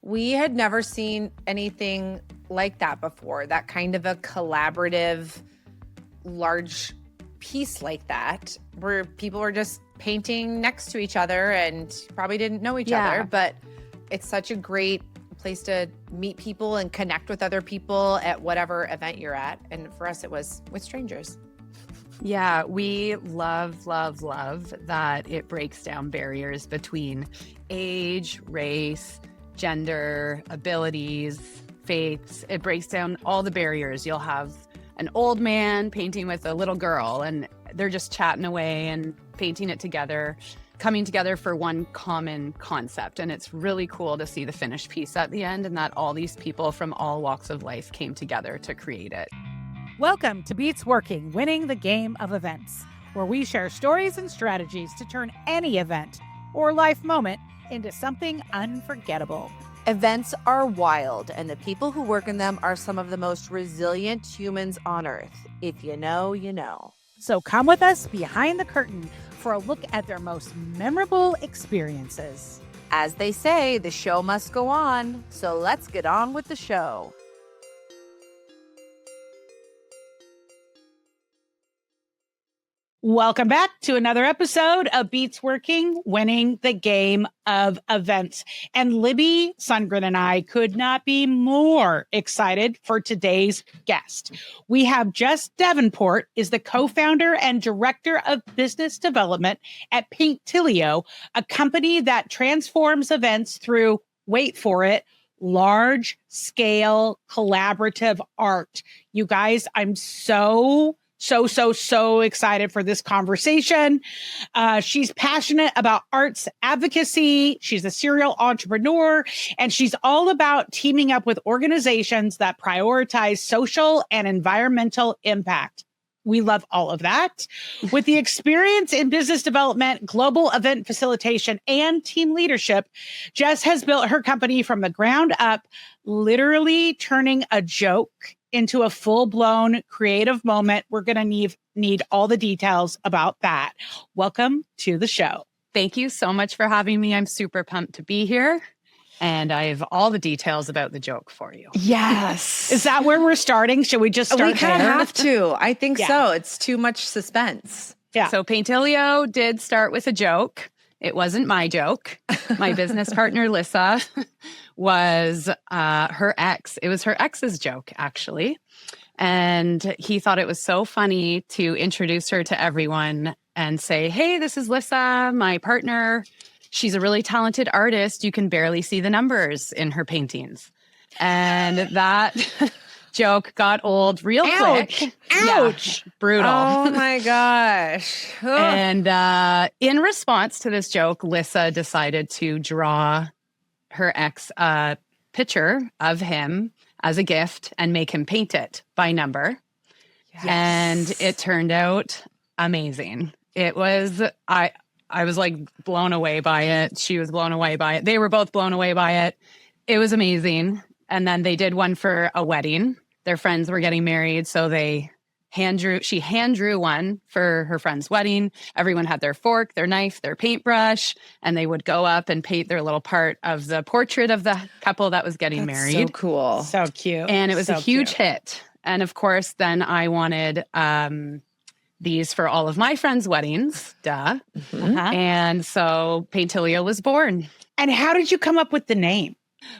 We had never seen anything like that before, that kind of a collaborative, large piece like that, where people were just painting next to each other and probably didn't know each other, but it's such a great place to meet people and connect with other people at whatever event you're at. And for us, it was with strangers. Yeah, we love that it breaks down barriers between age, race, gender, abilities, faiths. It breaks down all the barriers. You'll have an old man painting with a little girl, and they're just chatting away and painting it together, coming together for one common concept. And it's really cool to see the finished piece at the end, and that all these people from all walks of life came together to create it. Welcome to Beats Working, Winning the Game of Events, where we share stories and strategies to turn any event or life moment into something unforgettable. Events are wild, and the people who work in them are some of the most resilient humans on Earth. If you know, you know. So come with us behind the curtain for a look at their most memorable experiences. As they say, the show must go on, so let's get on with the show. Welcome back to another episode of Beats Working, Winning the Game of Events. And Libby Sundgren and I could not be more excited for today's guest. We have Jess Devenport, is the co-founder and director of business development at Paintillio, a company that transforms events through, wait for it, large scale collaborative art. You guys, I'm so excited for this conversation. She's passionate about arts advocacy. She's a serial entrepreneur, and she's all about teaming up with organizations that prioritize social and environmental impact. We love all of that. With the experience in business development, global event facilitation, and team leadership, Jess has built her company from the ground up, literally turning a joke into a full-blown creative moment. We're going to need all the details about that. Welcome to the show. Thank you so much for having me. I'm super pumped to be here. And I have all the details about the joke for you. Yes. Is that where we're starting? Should we just start We kind of there? have to. I think so. It's too much suspense. Yeah. So Paintillio did start with a joke. It wasn't my joke. My business partner, Lissa, was her ex. It was her ex's joke, actually. And he thought it was so funny to introduce her to everyone and say, hey, this is Lissa, my partner. She's a really talented artist. You can barely see the numbers in her paintings. And that joke got old real quick. Ouch. Yeah, brutal. Oh my gosh. And in response to this joke, Lissa decided to draw her ex a picture of him as a gift and make him paint it by number. Yes. And it turned out amazing. It was, I was like blown away by it. She was blown away by it. They were both blown away by it. It was amazing. And then they did one for a wedding. Their friends were getting married, so she hand drew one for her friend's wedding. Everyone had their fork, their knife, their paintbrush, and they would go up and paint their little part of the portrait of the couple that was getting married. So cool. So cute. And it was so a huge cute. hit. And of course, then I wanted these for all of my friends' weddings. Duh. Uh-huh. And so Paintillio was born. And how did you come up with the name?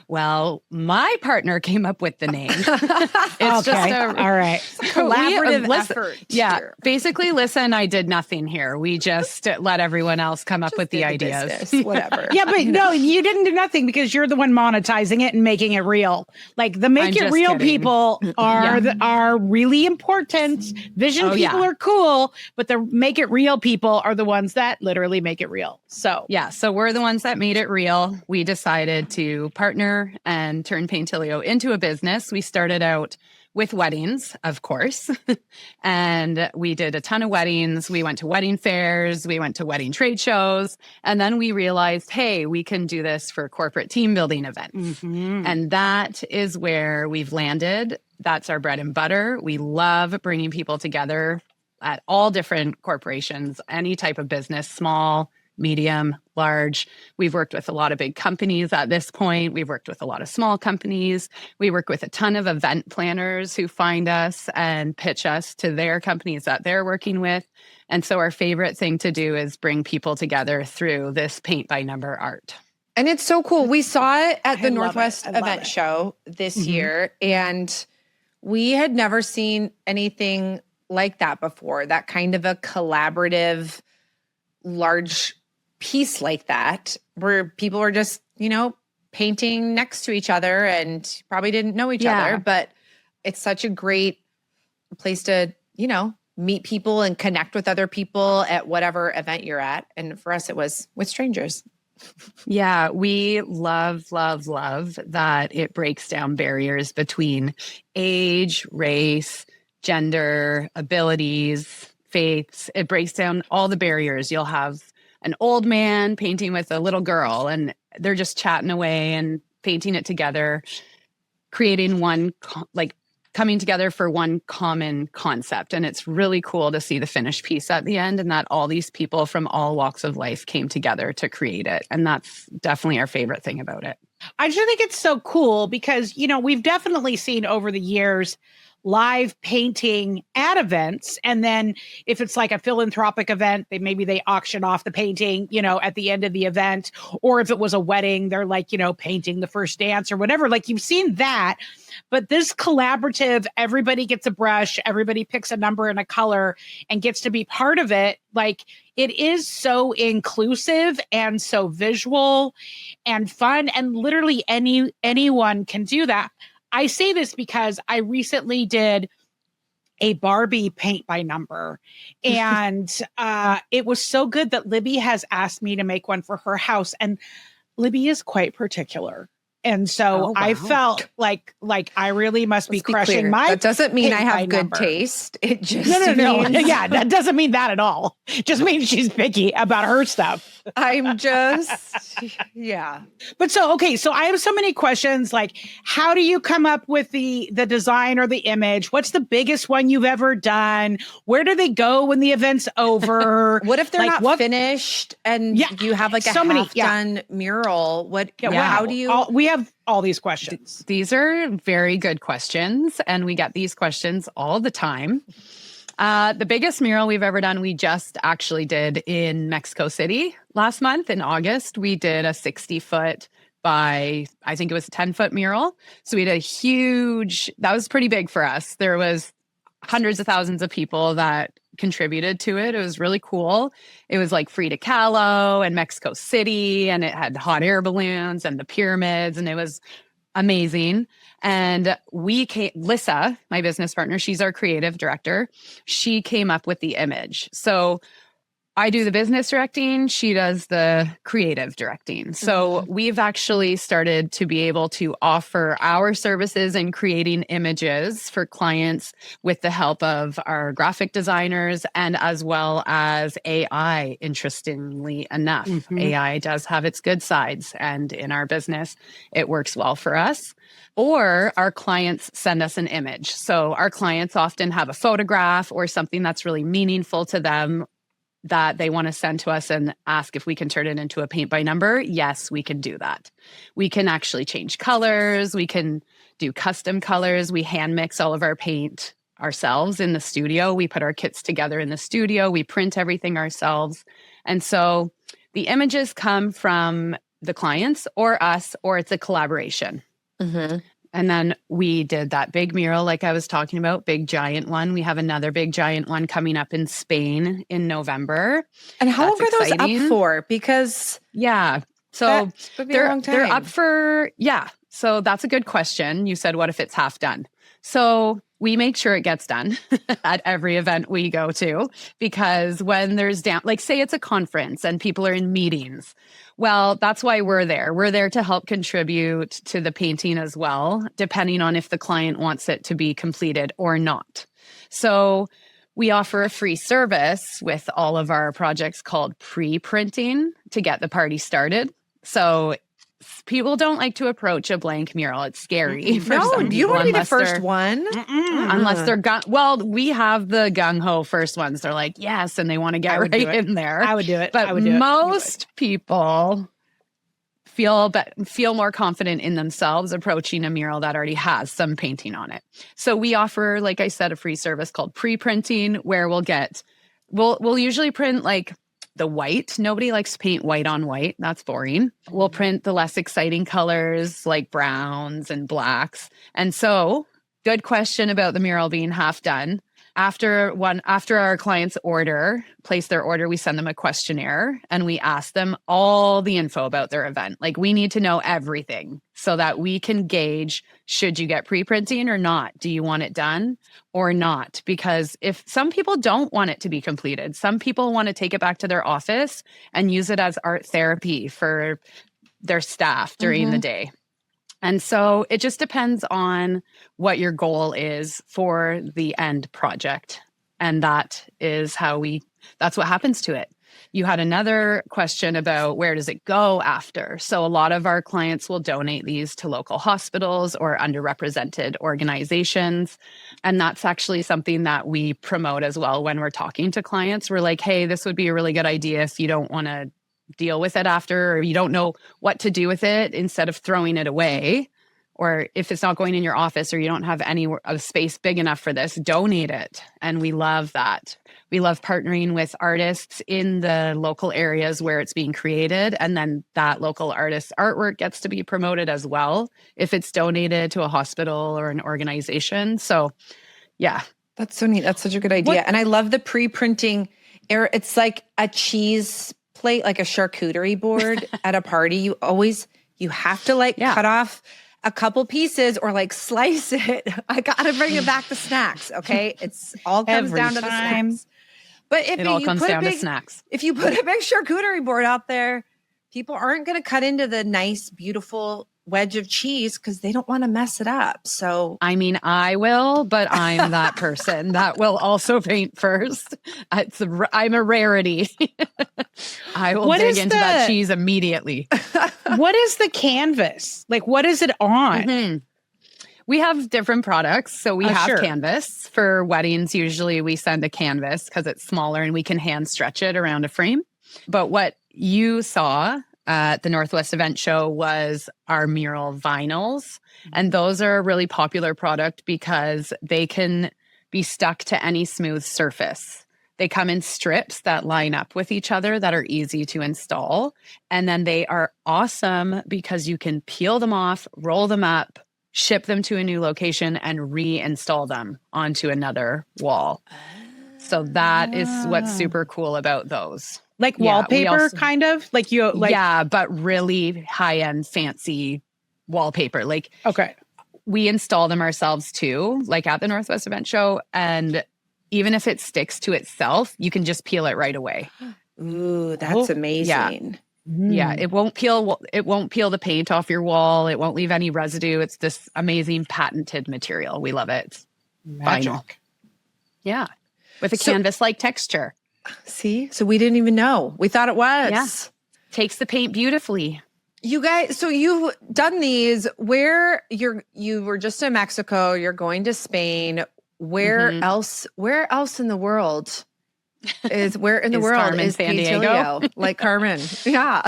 Well, my partner came up with the name. It's Okay. just a All right. Collaborative Lissa- effort. Yeah, here. basically, Lissa and I did nothing here. We just let everyone else come up with the Did ideas. business, whatever. Yeah, but no, you didn't do nothing because you're the one monetizing it and making it real. Like the I'm make it just real kidding. people are Yeah. are really important. Vision Oh, people yeah. are cool, but the make it real people are the ones that literally make it real. So Yeah, so we're the ones that made it real. We decided to partner and turn Paintillio into a business. We started out with weddings, of course, and we did a ton of weddings. We went to wedding fairs, we went to wedding trade shows, and then we realized, hey, we can do this for corporate team building events. And that is where we've landed. That's our bread and butter. We love bringing people together at all different corporations, any type of business, small, medium, large. We've worked with a lot of big companies at this point. We've worked with a lot of small companies. We work with a ton of event planners who find us and pitch us to their companies that they're working with. And so our favorite thing to do is bring people together through this paint by number art. And it's so cool. We saw it at the I love Northwest it. I love Event it. Show this Mhm. year, and we had never seen anything like that before. That kind of a collaborative, large piece like that, where people were just, painting next to each other and probably didn't know each other, but it's such a great place to, meet people and connect with other people at whatever event you're at. And for us, it was with strangers. Yeah, we love, love, love that it breaks down barriers between age, race, gender, abilities, faiths. It breaks down all the barriers. You'll have an old man painting with a little girl, and they're just chatting away and painting it together, creating coming together for one common concept. And it's really cool to see the finished piece at the end, and that all these people from all walks of life came together to create it. And that's definitely our favorite thing about it. I just think it's so cool because, we've definitely seen over the years live painting at events. And then if it's like a philanthropic event, maybe they auction off the painting, at the end of the event. Or if it was a wedding, they're like, painting the first dance or whatever. Like you've seen that. But this collaborative, everybody gets a brush, everybody picks a number and a color and gets to be part of it. Like it is so inclusive and so visual and fun. And literally anyone can do that. I say this because I recently did a Barbie paint by number, and it was so good that Libby has asked me to make one for her house, and Libby is quite particular. And so I felt like I really must be crushing clear. my. That doesn't mean I paint by have good number. taste. It just No. means Yeah, that doesn't mean that at all. It just means she's picky about her stuff. I'm just, yeah. But so I have so many questions. Like, how do you come up with the design or the image? What's the biggest one you've ever done? Where do they go when the event's over? What if they're not finished and you have like a half-done mural? How do you? We have all these questions. These are very good questions, and we get these questions all the time. The biggest mural we've ever done, we just actually did in Mexico City last month in August. We did a 60-foot by, I think it was a 10-foot mural. So we did that was pretty big for us. There was hundreds of thousands of people that contributed to it. It was really cool. It was like Frida Kahlo and Mexico City, and it had hot air balloons and the pyramids, and it was amazing. And Lissa, my business partner, she's our creative director. She came up with the image. So I do the business directing, she does the creative directing. So we've actually started to be able to offer our services in creating images for clients with the help of our graphic designers and as well as AI, interestingly enough. AI does have its good sides, and in our business, it works well for us. Or our clients send us an image. So our clients often have a photograph or something that's really meaningful to them that they want to send to us and ask if we can turn it into a paint by number. Yes, we can do that. We can actually change colors. We can do custom colors. We hand mix all of our paint ourselves in the studio. We put our kits together in the studio. We print everything ourselves. And so the images come from the clients or us, or it's a collaboration. And then we did that big mural, like I was talking about, big giant one. We have another big giant one coming up in Spain in November. And how long are those exciting. up for? Because so they're up for, so that's a good question. You said, what if it's half done? So we make sure it gets done at every event we go to, because when there's like say it's a conference and people are in meetings, well, that's why we're there. We're there to help contribute to the painting as well, depending on if the client wants it to be completed or not. So we offer a free service with all of our projects called pre-printing to get the party started. So People don't like to approach a blank mural. It's scary. For No, some you people, want to be the unless first they're- one. Unless they're well, we have the gung ho first ones. They're like, yes, and they want to get right in there. I would do it. But I would do it. most people feel more confident in themselves approaching a mural that already has some painting on it. So we offer, like I said, a free service called pre-printing, where we'll usually print like the white. Nobody likes to paint white on white. That's boring. We'll print the less exciting colors like browns and blacks. And so, good question about the mural being half done. After our clients place their order, we send them a questionnaire and we ask them all the info about their event. Like, we need to know everything so that we can gauge, should you get pre-printing or not? Do you want it done or not? Because if some people don't want it to be completed, some people want to take it back to their office and use it as art therapy for their staff during the day. And so it just depends on what your goal is for the end project. And that's what happens to it. You had another question about where does it go after? So a lot of our clients will donate these to local hospitals or underrepresented organizations. And that's actually something that we promote as well when we're talking to clients. We're like, hey, this would be a really good idea if you don't want to deal with it after, or you don't know what to do with it, instead of throwing it away, or if it's not going in your office or you don't have any space big enough for this, donate it. And we love that. We love partnering with artists in the local areas where it's being created. And then that local artist's artwork gets to be promoted as well if it's donated to a hospital or an organization. So yeah. That's so neat. That's such a good idea. And I love the pre-printing era. It's like a cheese plate, like a charcuterie board at a party. You have to cut off a couple pieces or like slice it. I gotta bring it back to snacks. Okay. It's all comes Every down to the time. snacks. But if It all you comes put down a to big, snacks. if you put a big charcuterie board out there, people aren't going to cut into the nice, beautiful wedge of cheese because they don't want to mess it up. So, I mean, I will, but I'm that person that will also paint first. I'm a rarity. I will dig into that cheese immediately. What is the canvas? Like, what is it on? Mm-hmm. We have different products. So we have sure. canvas for weddings. Usually we send a canvas because it's smaller and we can hand stretch it around a frame. But what you saw at the Northwest Event Show was our mural vinyls. And those are a really popular product because they can be stuck to any smooth surface. They come in strips that line up with each other that are easy to install. And then they are awesome because you can peel them off, roll them up, ship them to a new location, and reinstall them onto another wall. So that is what's super cool about those. Like wallpaper, kind of? Yeah, but really high-end, fancy wallpaper. Like, okay, we install them ourselves too, like at the Northwest Event Show. And even if it sticks to itself, you can just peel it right away. ooh, that's amazing. Yeah, it won't peel. It won't peel the paint off your wall. It won't leave any residue. It's this amazing patented material. We love it. It's magic. vinyl. Yeah, with a canvas-like texture. See, so we didn't even know. We thought it was. Yeah. Takes the paint beautifully. You guys, so you've done these. You were just in Mexico. You're going to Spain. Where else? Where else in the world? Where in the world Carmen is San Diego? Paintillio? Like Carmen. Yeah.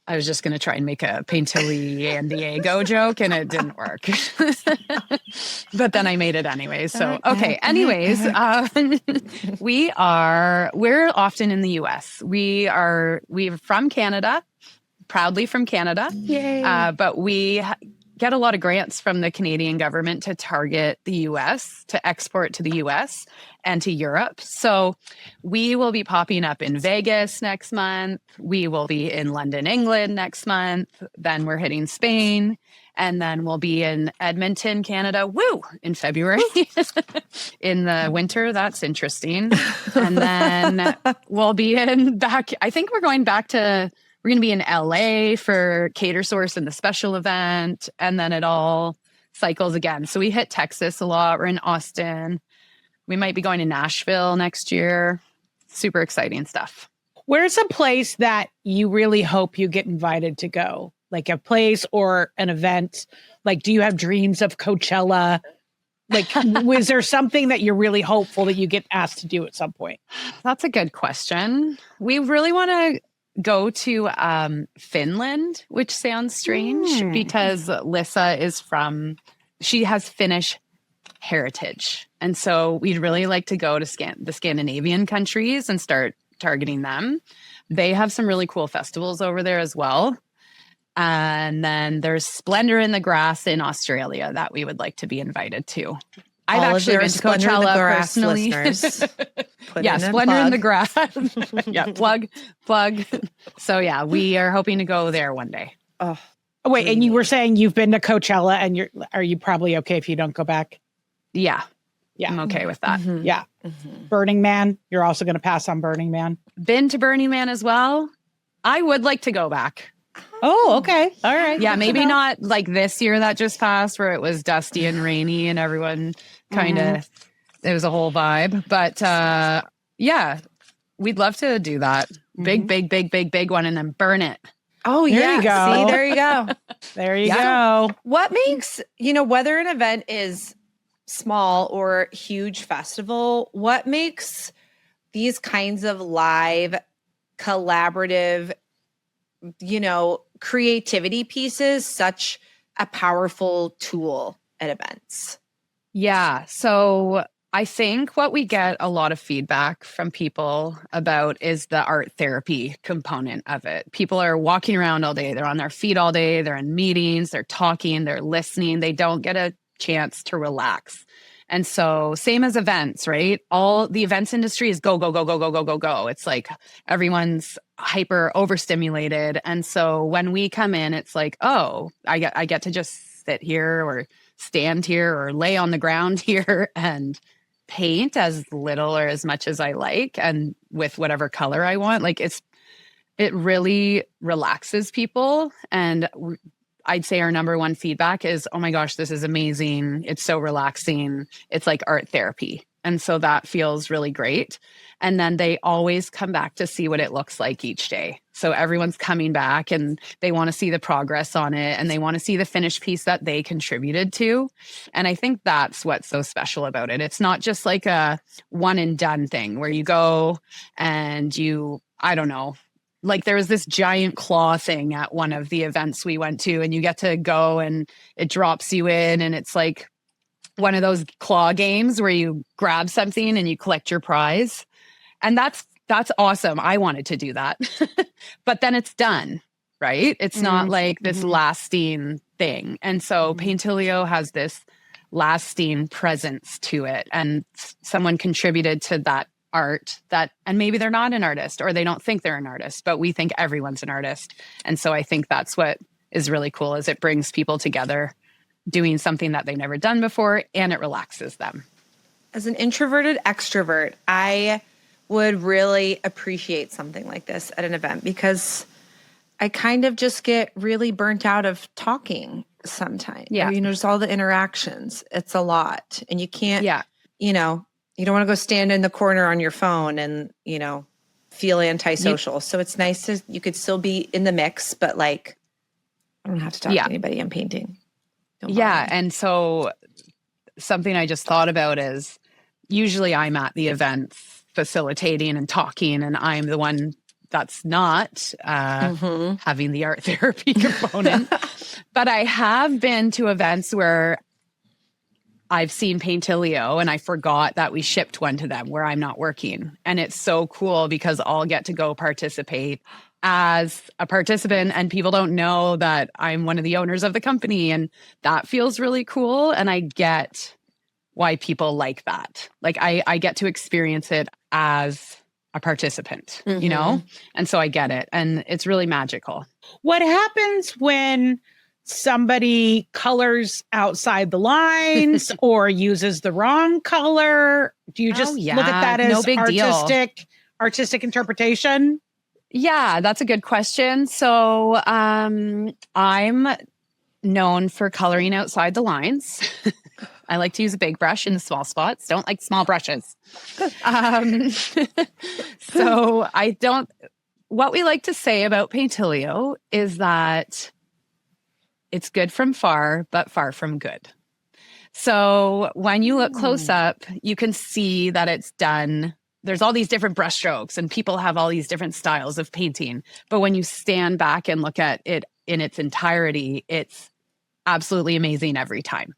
I was just going to try and make a Paintillio and Diego joke and it didn't work. But then I made it anyway. So, okay. Anyways, we're often in the US. We're from Canada, proudly from Canada. Yay. But we get a lot of grants from the Canadian government to target the US, to export to the US and to Europe. So we will be popping up in Vegas next month. We will be in London, England next month. Then we're hitting Spain. And then we'll be in Edmonton, Canada, in February. In the winter, that's interesting. And then we'll be I think we're going to be in LA for Cater Source and the special event. And then it all cycles again. So we hit Texas a lot. We're in Austin. We might be going to Nashville next year. Super exciting stuff. Where's a place that you really hope you get invited to go? like a place or an event? Like, do you have dreams of Coachella? Like, was there something that you're really hopeful that you get asked to do at some point? That's a good question. We really want to go to Finland, which sounds strange because Lissa she has Finnish heritage. And so we'd really like to go to the Scandinavian countries and start targeting them. They have some really cool festivals over there as well. And then there's Splendor in the Grass in Australia that we would like to be invited to. I've actually been to Coachella personally. Yeah, Splendor in the Grass. Yeah, plug. So yeah, we are hoping to go there one day. Oh, wait, and you were saying you've been to Coachella, and are you probably okay if you don't go back? Yeah. Yeah, I'm okay with that. Mm-hmm. Yeah. Mm-hmm. Burning Man. You're also going to pass on Burning Man. Been to Burning Man as well. I would like to go back. Oh, okay. All right. Yeah, maybe not like this year that just passed where it was dusty and rainy and everyone kind of, it was a whole vibe. But yeah, we'd love to do that. Big one and then burn it. Oh, there you go. See, there you go. There you go. What makes, whether an event is small or huge festival, what makes these kinds of live, collaborative, creativity pieces such a powerful tool at events? Yeah. So I think what we get a lot of feedback from people about is the art therapy component of it. People are walking around all day. They're on their feet all day. They're in meetings. They're talking. They're listening. They don't get a chance to relax. And so same as events, right? All the events industry is go, go, go, go, go, go, go, go. It's like everyone's hyper overstimulated. And so when we come in, it's like, oh, I get to just sit here or stand here or lay on the ground here and paint as little or as much as I like and with whatever color I want. Like it really relaxes people. And I'd say our number one feedback is, oh my gosh, this is amazing. It's so relaxing. It's like art therapy. And so that feels really great. And then they always come back to see what it looks like each day. So everyone's coming back and they want to see the progress on it and they want to see the finished piece that they contributed to. And I think that's what's so special about it. It's not just like a one and done thing where you go and I don't know, like there was this giant claw thing at one of the events we went to and you get to go and it drops you in and it's like one of those claw games where you grab something and you collect your prize. And that's awesome. I wanted to do that. But then it's done, right? It's not like this lasting thing. And so Paintillio has this lasting presence to it. And someone contributed to that art and maybe they're not an artist or they don't think they're an artist, but we think everyone's an artist. And so I think that's what is really cool is it brings people together doing something that they've never done before and it relaxes them. As an introverted extrovert, I would really appreciate something like this at an event because I kind of just get really burnt out of talking sometimes. Yeah. Just all the interactions. It's a lot. And you can't, you don't want to go stand in the corner on your phone and, feel antisocial. So it's nice you could still be in the mix, but like, I don't have to talk to anybody. I'm painting. And so something I just thought about is usually I'm at the events facilitating and talking, and I'm the one that's not having the art therapy component. But I have been to events where I've seen Paintillio and I forgot that we shipped one to them where I'm not working. And it's so cool because I'll get to go participate as a participant and people don't know that I'm one of the owners of the company. And that feels really cool. And I get why people like that. Like I get to experience it as a participant, And so I get it. And it's really magical. What happens when somebody colors outside the lines or uses the wrong color? Do you just look at that as no big artistic interpretation? Yeah, that's a good question. So I'm known for coloring outside the lines. I like to use a big brush in the small spots. Don't like small brushes. So what we like to say about Paintillio is that it's good from far, but far from good. So when you look close up, you can see that it's done. There's all these different brushstrokes and people have all these different styles of painting. But when you stand back and look at it in its entirety, it's absolutely amazing every time.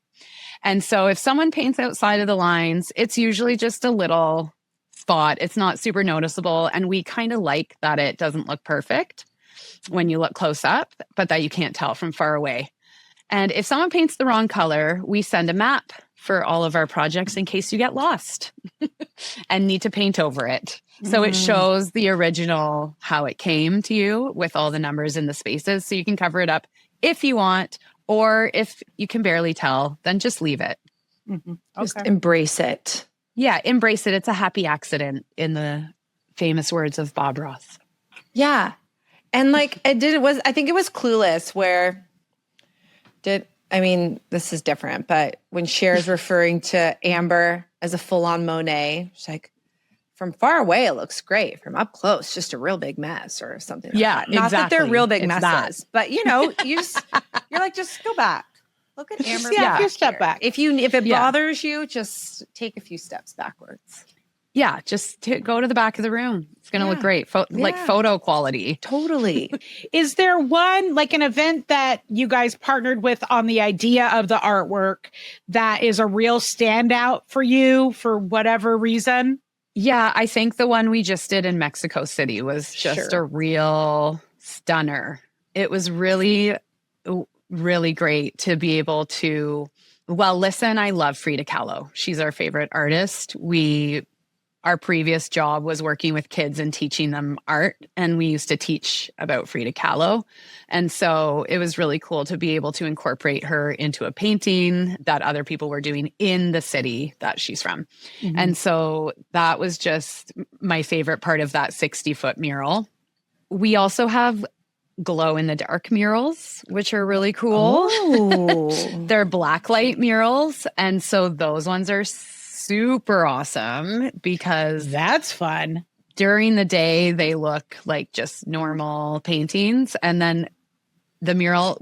And so if someone paints outside of the lines, it's usually just a little spot. It's not super noticeable. And we kind of like that it doesn't look perfect when you look close up, but that you can't tell from far away. And if someone paints the wrong color, we send a map for all of our projects in case you get lost and need to paint over it. So it shows the original, how it came to you with all the numbers in the spaces. So you can cover it up if you want, or if you can barely tell, then just leave it. Just embrace it. Yeah, embrace it. It's a happy accident, in the famous words of Bob Ross. Yeah. And like I think it was Clueless where this is different, but when Cher's referring to Amber as a full-on Monet, she's like, from far away, it looks great. From up close, just a real big mess or something. Yeah, like that. Not that they're real big it's messes, but you're like, just go back. Look at Amber. You step back. If it bothers you, just take a few steps backwards. Yeah, just go to the back of the room. It's going to look great. Like photo quality. Totally. Is there one, like an event that you guys partnered with on the idea of the artwork that is a real standout for you for whatever reason? Yeah, I think the one we just did in Mexico City was just a real stunner. It was really, really great to be able to, listen, I love Frida Kahlo. She's our favorite artist. Our previous job was working with kids and teaching them art, and we used to teach about Frida Kahlo. And so it was really cool to be able to incorporate her into a painting that other people were doing in the city that she's from. And so that was just my favorite part of that 60-foot mural. We also have glow-in-the-dark murals, which are really cool. They're blacklight murals, and so those ones are super awesome because that's fun. During the day, they look like just normal paintings. And then the mural,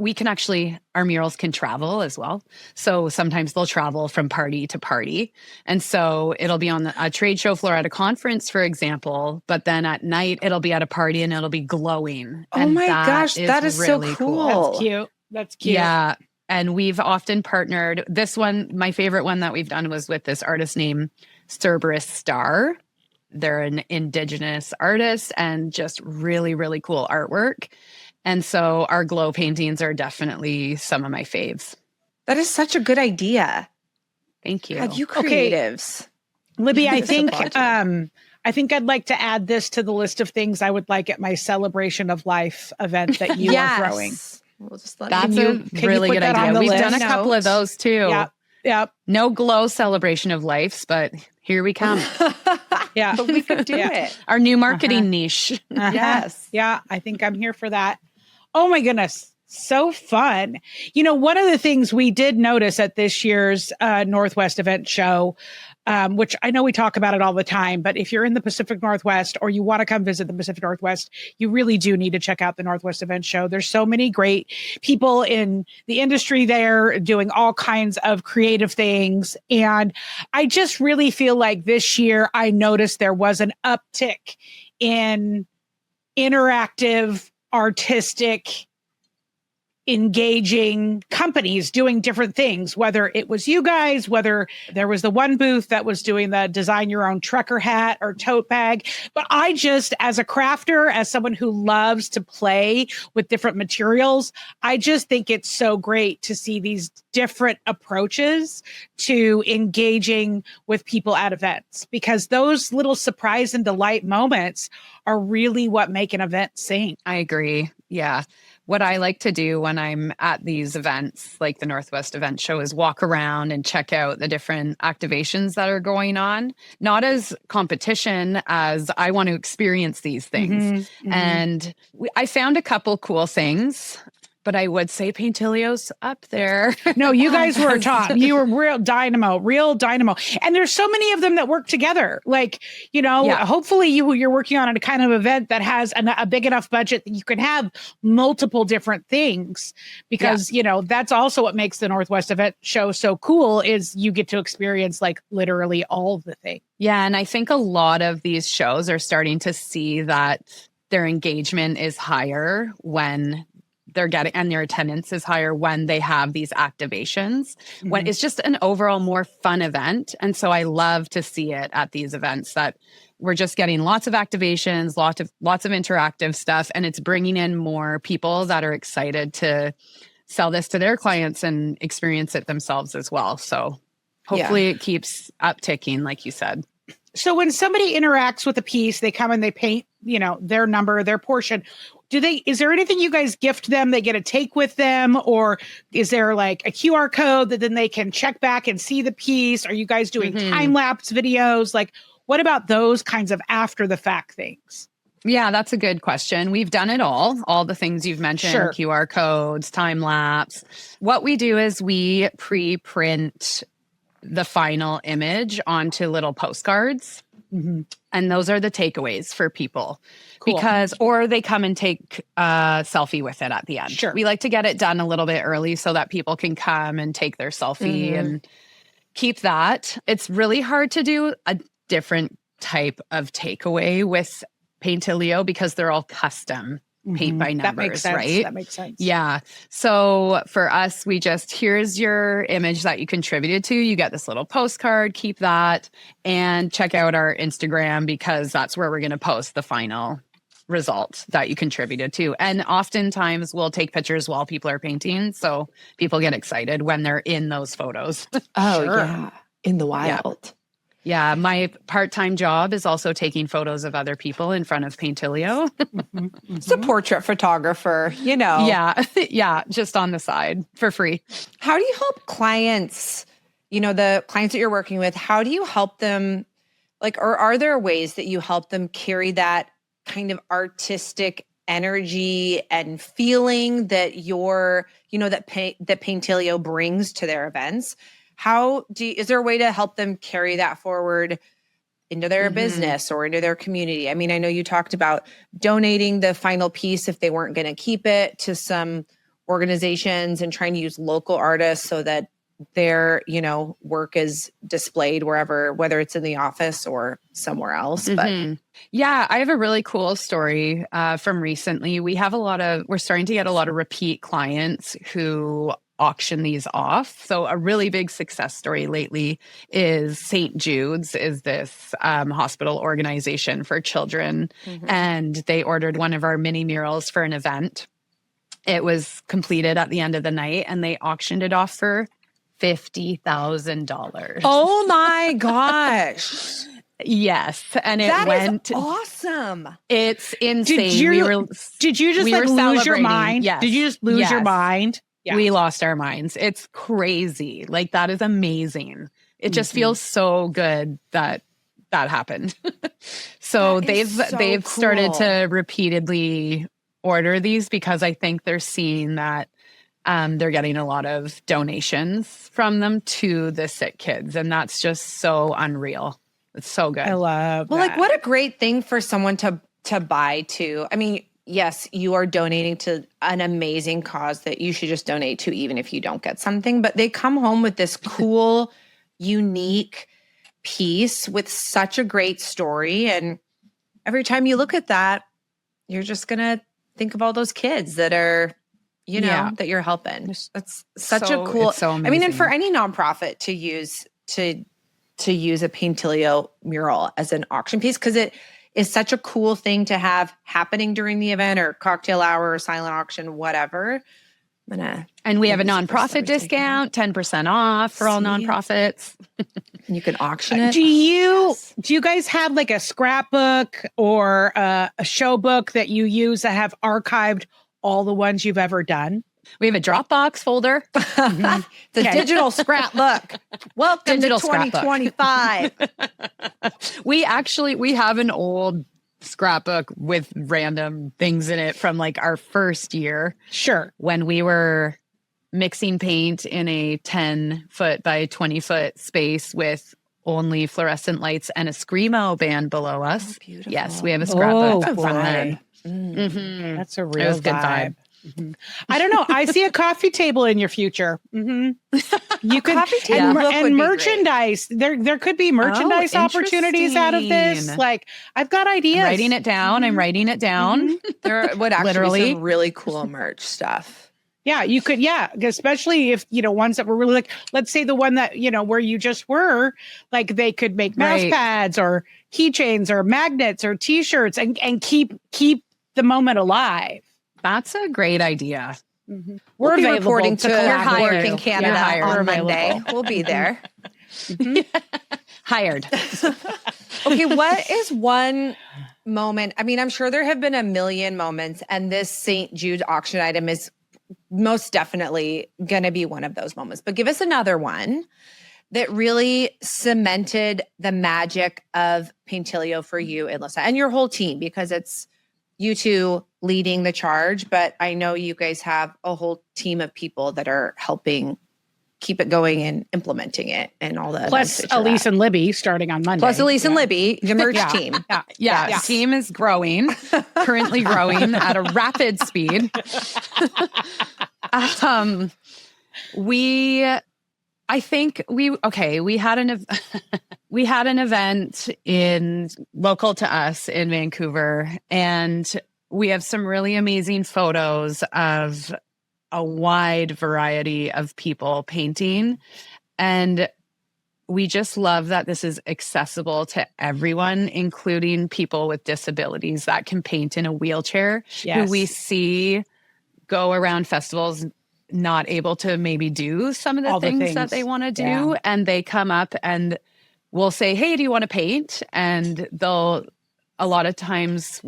our murals can travel as well. So sometimes they'll travel from party to party. And so it'll be on a trade show floor at a conference, for example, but then at night it'll be at a party and it'll be glowing. Oh my gosh, that is really so cool. That's cute. Yeah. And we've often partnered. This one, my favorite one that we've done was with this artist named Cerberus Star. They're an indigenous artist and just really, really cool artwork. And so our glow paintings are definitely some of my faves. That is such a good idea. Thank you. God, you creatives. Libby, I think I'd like to add this to the list of things I would like at my Celebration of Life event that you are throwing. We'll just let That's a really good idea. We've done a couple of those too. Yep. No glow celebration of lives, but here we come. But we could do it. Our new marketing niche. Yes. Yeah, I think I'm here for that. Oh my goodness. So fun. One of the things we did notice at this year's Northwest Event Show, which I know we talk about it all the time, but if you're in the Pacific Northwest or you want to come visit the Pacific Northwest, you really do need to check out the Northwest Event Show. There's so many great people in the industry there doing all kinds of creative things. And I just really feel like this year I noticed there was an uptick in interactive, artistic, engaging companies doing different things, whether it was you guys, whether there was the one booth that was doing the design your own trucker hat or tote bag. But I just, as a crafter, as someone who loves to play with different materials, I just think it's so great to see these different approaches to engaging with people at events, because those little surprise and delight moments are really what make an event sing. I agree. Yeah. What I like to do when I'm at these events, like the Northwest Event Show, is walk around and check out the different activations that are going on, not as competition, as I want to experience these things. And I found a couple cool things. But I would say Paintillio's up there. No, you guys were top. You were real dynamo. And there's so many of them that work together. Like, hopefully you're working on a kind of event that has a big enough budget that you can have multiple different things because, that's also what makes the Northwest Event Show so cool is you get to experience like literally all of the things. Yeah. And I think a lot of these shows are starting to see that their engagement is higher when they're getting, and their attendance is higher when they have these activations, when it's just an overall more fun event. And so I love to see it at these events that we're just getting lots of activations, lots of interactive stuff. And it's bringing in more people that are excited to sell this to their clients and experience it themselves as well. So hopefully it keeps upticking, like you said. So when somebody interacts with a piece, they come and they paint, their number, their portion. Is there anything you guys gift them? They get a take with them, or is there like a QR code that then they can check back and see the piece? Are you guys doing time lapse videos? Like, what about those kinds of after the fact things? Yeah, that's a good question. We've done it all the things you've mentioned, Sure. QR codes, time lapse. What we do is we pre-print the final image onto little postcards. And those are the takeaways for people or they come and take a selfie with it at the end. Sure. We like to get it done a little bit early so that people can come and take their selfie and keep that. It's really hard to do a different type of takeaway with Paintillio because they're all custom. Paint by numbers, that makes sense. right? That makes sense. Yeah. So for us, here's your image that you contributed to. You get this little postcard, keep that, and check out our Instagram because that's where we're going to post the final result that you contributed to. And oftentimes we'll take pictures while people are painting. So people get excited when they're in those photos. Oh, yeah. In the wild. Yeah, my part-time job is also taking photos of other people in front of Paintillio. It's a portrait photographer, Yeah, just on the side for free. How do you help clients, the clients that you're working with, how do you help them, or are there ways that you help them carry that kind of artistic energy and feeling that that Paintillio brings to their events? Is there a way to help them carry that forward into their business or into their community? I mean, I know you talked about donating the final piece if they weren't going to keep it to some organizations and trying to use local artists so that their, work is displayed wherever, whether it's in the office or somewhere else. But yeah, I have a really cool story from recently. We're starting to get a lot of repeat clients who auction these off. So a really big success story lately is St. Jude's is this hospital organization for children. And they ordered one of our mini murals for an event. It was completed at the end of the night and they auctioned it off for $50,000. Oh my gosh. Yes. And that went is awesome. It's insane. Did you just lose your mind? Yes. Did you just lose your mind? Yeah. We lost our minds. It's crazy. That is amazing. It just feels so good that happened. So they've started to repeatedly order these because I think they're seeing that they're getting a lot of donations from them to the sick kids. And that's just so unreal. It's so good. I love that. What a great thing for someone to buy to. I mean, yes, you are donating to an amazing cause that you should just donate to even if you don't get something. But they come home with this cool, unique piece with such a great story. And every time you look at that, you're just going to think of all those kids that are, that you're helping. That's such a cool, it's so amazing. I mean, and for any nonprofit to use a Paintillio mural as an auction piece, because it is such a cool thing to have happening during the event or cocktail hour or silent auction, whatever. And we have a nonprofit discount, 10% off for all nonprofits. You can auction it. Do you guys have like a scrapbook or a show book that you use that have archived all the ones you've ever done? We have a Dropbox folder. The digital scrapbook. Welcome Digital to 2025. We have an old scrapbook with random things in it from like our first year. Sure. When we were mixing paint in a 10-foot by 20-foot space with only fluorescent lights and a screamo band below us. Beautiful. Yes, we have a scrapbook Oh, from boy. then. Mm. That's a It real was a good vibe. Mhm. I don't know. I see a coffee table in your future. You could Coffee table and, look would and be great. merchandise. There could be merchandise opportunities out of this. interesting. Like I've got ideas. I'm writing it down. I'm writing it down. There would actually be Literally. some really cool merch stuff. Yeah, you could. Yeah, especially if ones that were really like, let's say the one that where you just were, like they could make mouse Right. pads or keychains or magnets or T-shirts and keep the moment alive. That's a great idea. We're We'll be available reporting to collaborate. work in Canada hired. on We're Monday. available. We'll be there. Hired. Okay, what is one moment? I mean, I'm sure there have been a million moments, and this St. Jude auction item is most definitely going to be one of those moments. But give us another one that really cemented the magic of Paintillio for you, Alyssa, and your whole team, because it's you two leading the charge. But I know you guys have a whole team of people that are helping keep it going and implementing it and all the Plus events that you're Alysse at. and Libby starting on Monday. Plus Alysse and Yeah. Libby, the merch Yeah. team. Yeah, Yeah. team is growing, currently growing at a rapid speed. We had an event in local to us in Vancouver, and we have some really amazing photos of a wide variety of people painting. And we just love that this is accessible to everyone, including people with disabilities that can paint in a wheelchair, Yes. who we see go around festivals not able to maybe do some of the All the things that things. they want to do. Yeah. And they come up and we'll say, hey, do you want to paint? And a lot of times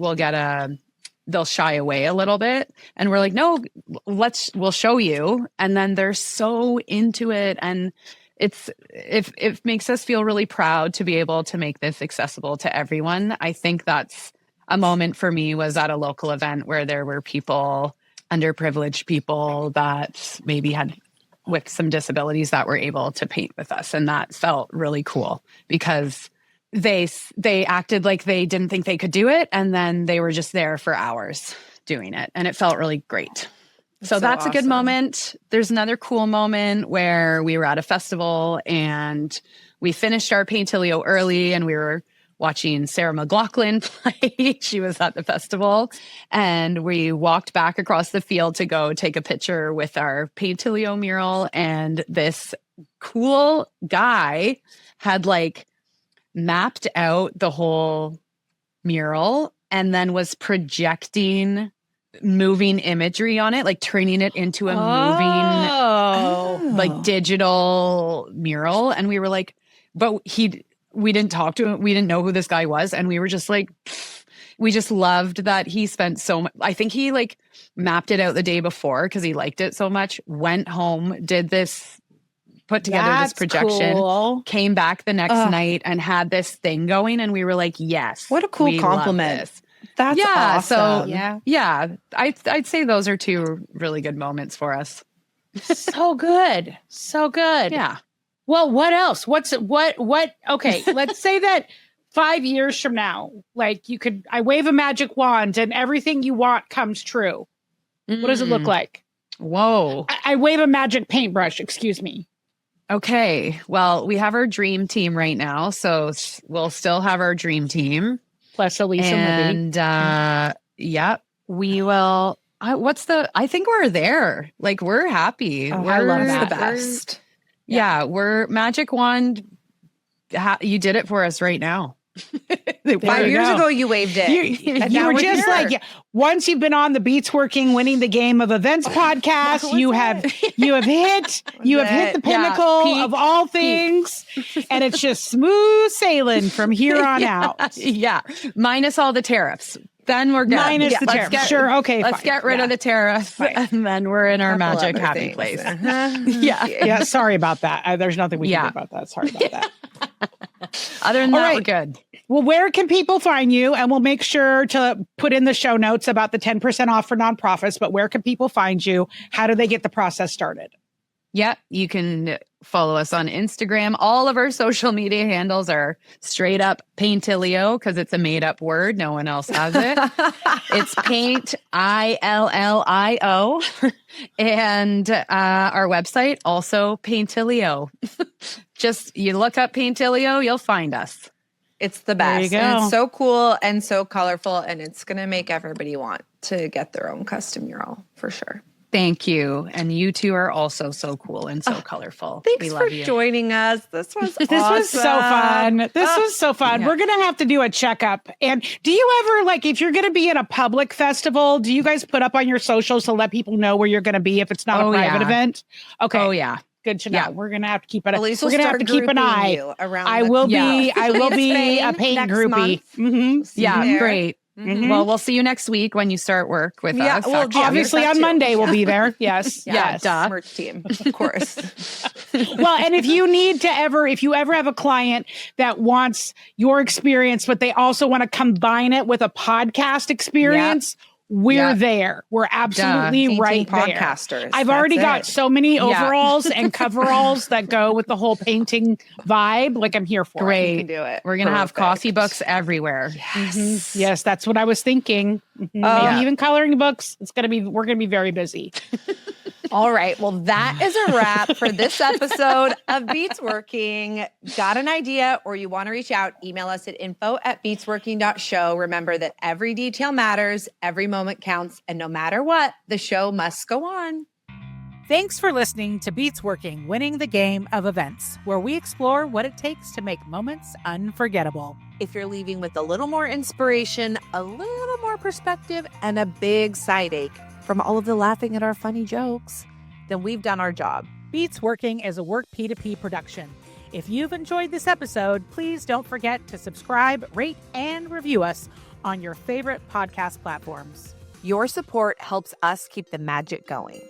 they'll shy away a little bit. And we're like, no, we'll show you. And then they're so into it. And it makes us feel really proud to be able to make this accessible to everyone. I think that's a moment for me was at a local event where there were people, underprivileged people that maybe had with some disabilities that were able to paint with us. And that felt really cool because they acted like they didn't think they could do it. And then they were just there for hours doing it. And it felt really great. So that's a good awesome. moment. There's another cool moment where we were at a festival and we finished our Paintillio early and we were watching Sarah McLachlan play. She was at the festival and we walked back across the field to go take a picture with our Paintillio mural. And this cool guy had like mapped out the whole mural and then was projecting moving imagery on it, like turning it into a moving like digital mural. And we were like, but we didn't talk to him. We didn't know who this guy was. And we were just like, we just loved that he spent so much. I think he like mapped it out the day before because he liked it so much, went home, did this, put together this projection, cool. came back the next night and had this thing going. And we were like, yes. What a cool we love compliment. this. That's Yeah, so- awesome. Yeah, I'd say those are two really good moments for us. So good. So good. Yeah. Well, what else? Okay, let's say that 5 years from now, like I wave a magic wand and everything you want comes true. What does it look like? Whoa. I wave a magic paintbrush, excuse me. Okay. Well, we have our dream team right now. So we'll still have our dream team. Plus Alysse and Libby. And yeah, we will. I think we're there. Like we're happy. Oh, We're I love that. the best. We're magic wand. You did it for us right now. 5 years ago, you waved it. And You now were we're just here. like, once you've been on the Beats Working, winning the game of events podcast, you have hit the pinnacle of all things, and it's just smooth sailing from here on out. Yeah. Minus all the tariffs. Then we're good. Minus the let's tariffs. Sure. Okay. Let's fine. get rid of the tariffs, Fine. and then we're in our Couple magic other happy things. place. Uh-huh. Yeah. Sorry about that. There's nothing we can do about that. Sorry about that. Other than All that, right. we're good. Well, where can people find you? And we'll make sure to put in the show notes about the 10% off for nonprofits, but where can people find you? How do they get the process started? Yeah, you can follow us on Instagram. All of our social media handles are straight up Paintillio because it's a made up word. No one else has it. It's Paint, ILLIO. And our website, also Paintillio. Just you look up Paintillio, you'll find us. It's the best. There you go. And it's so cool and so colorful, and it's going to make everybody want to get their own custom mural for sure. Thank you. And you two are also so cool and so colorful. Thanks we for love you. joining us. This was awesome. This was so fun. This was so fun. Yeah. We're going to have to do a checkup. And do you ever, like, if you're going to be at a public festival, do you guys put up on your socials to let people know where you're going to be if it's not a private event? Okay. Oh, yeah. Good to know. Yeah. We're going to have to keep it. Alysse We're will going to have start to keep an grouping eye. you around I the- will Yeah. be. I will be a Spain paint next groupie. month. Mhm. See you Yeah, there. great. Mhm. Well, we'll see you next week when you start work with Yeah, us. well, actually. yeah, Obviously that on too. Monday we'll Yeah. be there. Yes. Yeah, Yes. duh. merch team, of course. Well, and if you ever have a client that wants your experience, but they also want to combine it with a podcast experience, we're Yep. there. We're absolutely Painting right there. podcasters. I've already That's got it. so many Yeah. overalls and coveralls that go with the whole painting vibe. Like I'm here for You Great. can do it. We're going to have Perfect. coffee books everywhere. Yes. it. Mhm. Yes, that's what I was thinking. Mhm. Yeah. Maybe even coloring books. We're gonna be very busy. All right. Well, that is a wrap for this episode of Beats Working. Got an idea or you want to reach out, email us at info@beatsworking.show. Remember that every detail matters, every moment counts, and no matter what, the show must go on. Thanks for listening to Beats Working, Winning the Game of Events, where we explore what it takes to make moments unforgettable. If you're leaving with a little more inspiration, a little more perspective, and a big side ache from all of the laughing at our funny jokes, then we've done our job. Beats Working is a Work P2P production. If you've enjoyed this episode, please don't forget to subscribe, rate, and review us on your favorite podcast platforms. Your support helps us keep the magic going.